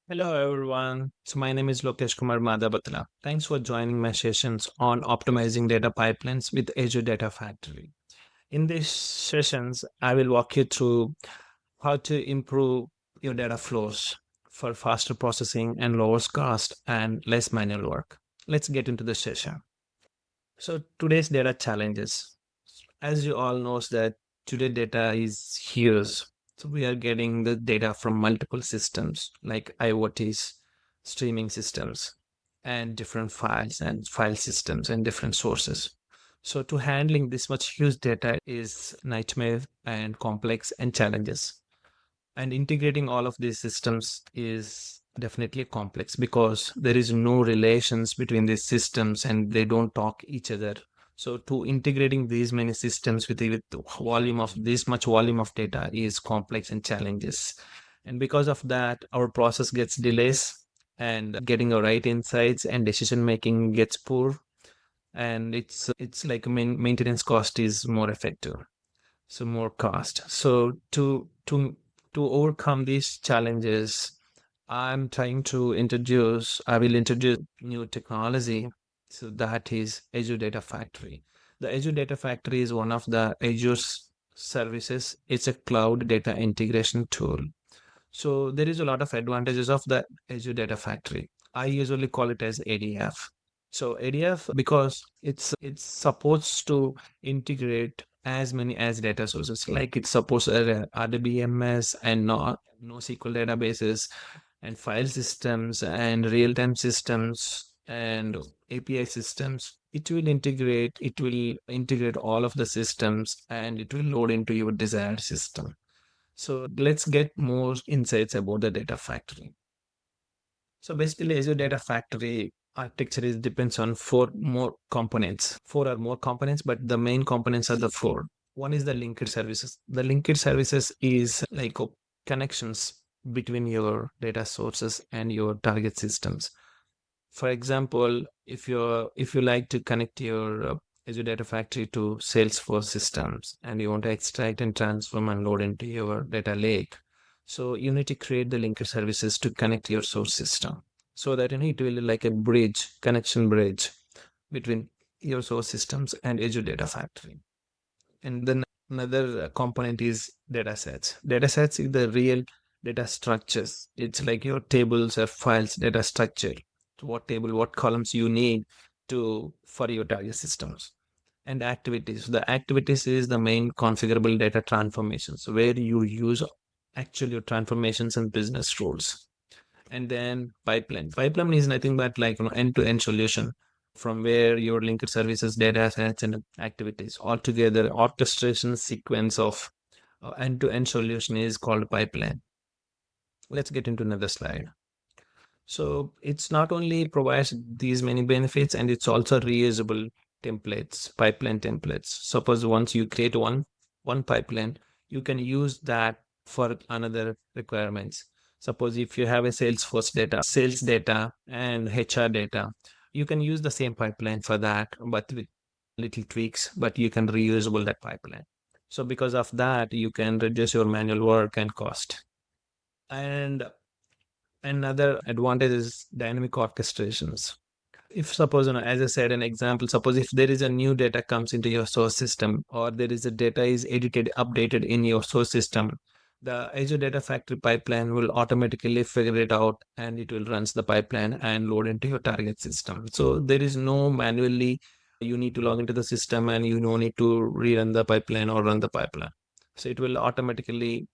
Hello everyone. So my name is Lokeshkumar Madabathula. Thanks for joining my sessions on optimizing data pipelines with Azure Data Factory. In these sessions, I will walk you through how to improve your data flows for faster processing and lower cost and less manual work. Let's get into the session. So today's data challenges. As you all knows that today data is huge. So we are getting the data from multiple systems like IoTs, streaming systems, and different files and file systems and different sources. So to handling this much huge data is nightmare and complex and challenges. And integrating all of these systems is definitely complex because there is no relations between these systems and they don't talk each other. So to integrating these many systems with the volume of this much volume of data is complex and challenges. And because of that, our process gets delays and getting the right insights and decision making gets poor. And it's like maintenance cost is more effective, so more cost. So to overcome these challenges, I will introduce new technology. So that is Azure Data Factory. The Azure Data Factory is one of the Azure's services. It's a cloud data integration tool. So there is a lot of advantages of the Azure Data Factory. I usually call it as ADF. So ADF because it's supposed to integrate as many as data sources. Like it supports RDBMS and NoSQL databases and file systems and real-time systems and API systems. It will integrate all of the systems and it will load into your desired system. So let's get more insights about the data factory. So basically, Azure Data Factory architecture is depends on four more components. Four or more components, but the main components are the four. One is the linked services. The linked services is like connections between your data sources and your target systems. For example, if you like to connect your Azure Data Factory to Salesforce systems and you want to extract and transform and load into your data lake, so you need to create the linker services to connect your source system so that it will be like a bridge, connection bridge between your source systems and Azure Data Factory. And then another component is data sets. Data sets is the real data structures. It's like your tables or files data structure. What table, what columns you need to for your target systems. And activities. The activities is the main configurable data transformations where you use actual your transformations and business rules. And then pipeline. Pipeline is nothing but like end-to-end solution from where your linked services, data sets, and activities altogether orchestration sequence of end-to-end solution is called pipeline. Let's get into another slide. So it's not only provides these many benefits and it's also reusable templates, pipeline templates. Suppose once you create one pipeline, you can use that for another requirements. Suppose if you have a Salesforce data, sales data and HR data, you can use the same pipeline for that, but with little tweaks, but you can reusable that pipeline. So because of that, you can reduce your manual work and cost. And another advantage is dynamic orchestrations. If suppose, as I said, an example, suppose if there is a new data comes into your source system or there is a data is edited, updated in your source system, the Azure Data Factory pipeline will automatically figure it out and it will runs the pipeline and load into your target system. So there is no manually you need to log into the system and you don't need to rerun the pipeline or run the pipeline. So it will automatically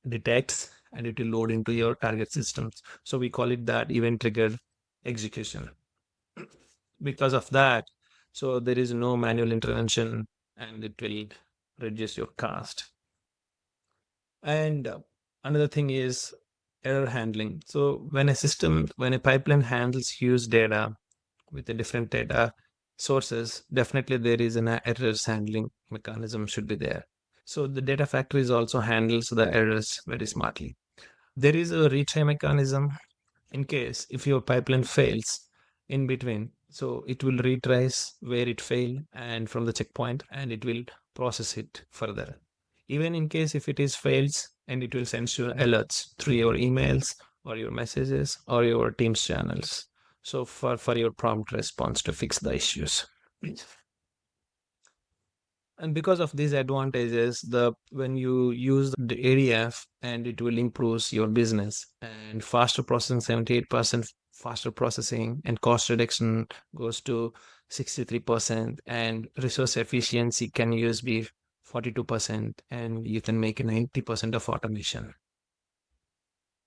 detects and it will load into your target systems. So we call it that event triggered execution. Because of that, so there is no manual intervention and it will reduce your cost. And another thing is error handling. So when a pipeline handles huge data with the different data sources, definitely there is an errors handling mechanism should be there. So the data factories also handles the errors very smartly. There is a retry mechanism in case if your pipeline fails in between. So it will retrace where it failed and from the checkpoint and it will process it further. Even in case if it is fails and it will send you alerts through your emails or your messages or your Teams channels. So for your prompt response to fix the issues. And because of these advantages, the when you use the ADF, and it will improve your business, and faster processing, 78% faster processing, and cost reduction goes to 63%, and resource efficiency can use be 42%, and you can make 90% of automation.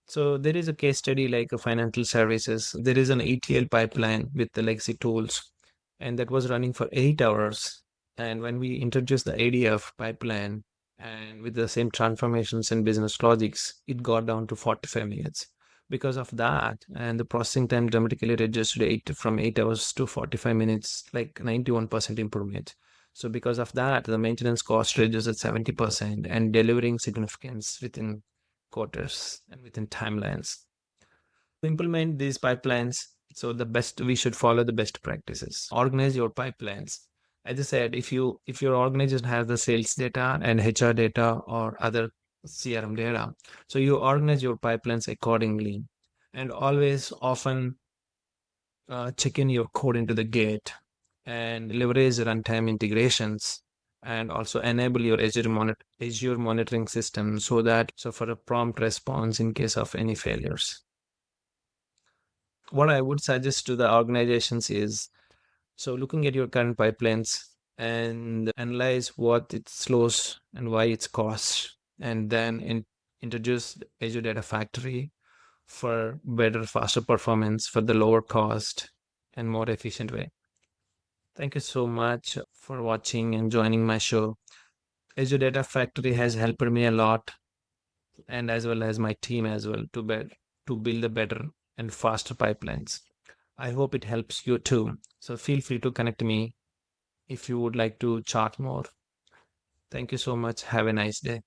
So there is a case study like a financial services. There is an ETL pipeline with the legacy tools, and that was running for 8 hours. And when we introduced the ADF pipeline and with the same transformations and business logics, it got down to 45 minutes. Because of that, and the processing time dramatically reduced to from 8 hours to 45 minutes, like 91% improvement. So because of that, the maintenance cost reduced at 70% and delivering significance within quarters and within timelines. To implement these pipelines, so the best we should follow the best practices. Organize your pipelines. As I said, if your organization has the sales data and HR data or other CRM data, so you organize your pipelines accordingly, and always often check in your code into the gate and leverage runtime integrations, and also enable your Azure monitoring system so for a prompt response in case of any failures. What I would suggest to the organizations is, so looking at your current pipelines and analyze what it slows and why it's costs, and then introduce Azure Data Factory for better, faster performance for the lower cost and more efficient way. Thank you so much for watching and joining my show. Azure Data Factory has helped me a lot, and as well as my team as well, to build a better and faster pipelines. I hope it helps you too. So feel free to connect me if you would like to chat more. Thank you so much. Have a nice day.